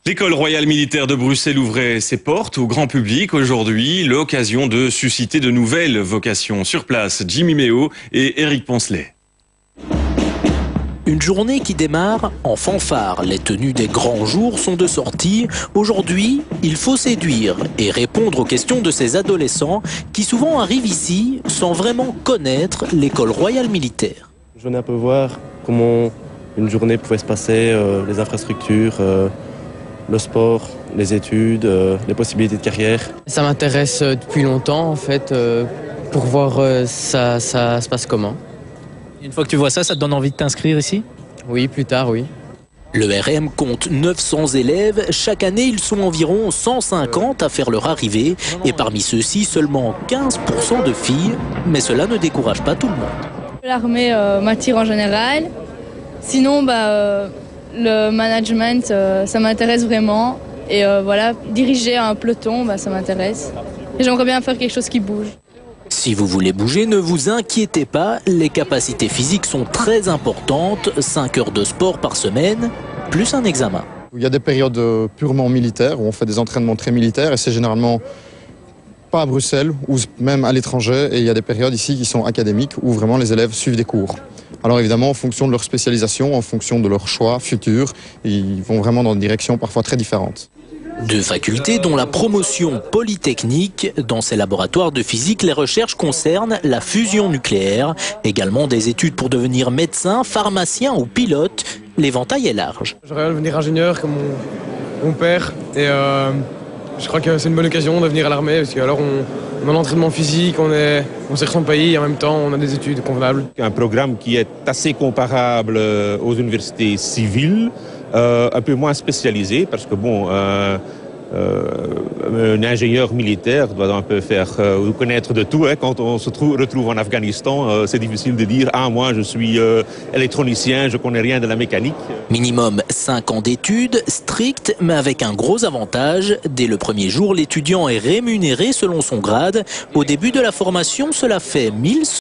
L'école royale militaire de Bruxelles ouvrait ses portes au grand public aujourd'hui, l'occasion de susciter de nouvelles vocations. Sur place, Jimmy Méo et Eric Poncelet. Une journée qui démarre en fanfare. Les tenues des grands jours sont de sortie. Aujourd'hui, il faut séduire et répondre aux questions de ces adolescents qui souvent arrivent ici sans vraiment connaître l'école royale militaire. Je venais un peu voir comment une journée pouvait se passer, les infrastructures, le sport, les études, les possibilités de carrière. Ça m'intéresse depuis longtemps en fait, pour voir ça se passe comment. Une fois que tu vois ça, ça te donne envie de t'inscrire ici? Oui, plus tard, oui. Le RM compte 900 élèves. Chaque année, ils sont environ 150 à faire leur arrivée. Et parmi ceux-ci, seulement 15% de filles. Mais cela ne décourage pas tout le monde. L'armée m'attire en général. Sinon, le management, ça m'intéresse vraiment. Et voilà, diriger un peloton, ça m'intéresse. Et j'aimerais bien faire quelque chose qui bouge. Si vous voulez bouger, ne vous inquiétez pas, les capacités physiques sont très importantes, 5 heures de sport par semaine, plus un examen. Il y a des périodes purement militaires, où on fait des entraînements très militaires, et c'est généralement pas à Bruxelles, ou même à l'étranger, et il y a des périodes ici qui sont académiques, où vraiment les élèves suivent des cours. Alors évidemment, en fonction de leur spécialisation, en fonction de leur choix futur, ils vont vraiment dans des directions parfois très différentes. Deux facultés dont la promotion polytechnique. Dans ces laboratoires de physique, les recherches concernent la fusion nucléaire. Également des études pour devenir médecin, pharmacien ou pilote. L'éventail est large. J'aimerais devenir ingénieur comme mon père. Et je crois que c'est une bonne occasion de venir à l'armée. Parce qu'alors on a l'entraînement physique, on sert son pays et en même temps on a des études convenables. Un programme qui est assez comparable aux universités civiles. Un peu moins spécialisé parce que bon, un ingénieur militaire doit un peu faire connaître de tout. Quand on se retrouve en Afghanistan, c'est difficile de dire « Ah, moi je suis électronicien, je connais rien de la mécanique ». Minimum 5 ans d'études, strict, mais avec un gros avantage. Dès le premier jour, l'étudiant est rémunéré selon son grade. Au début de la formation, cela fait 1 100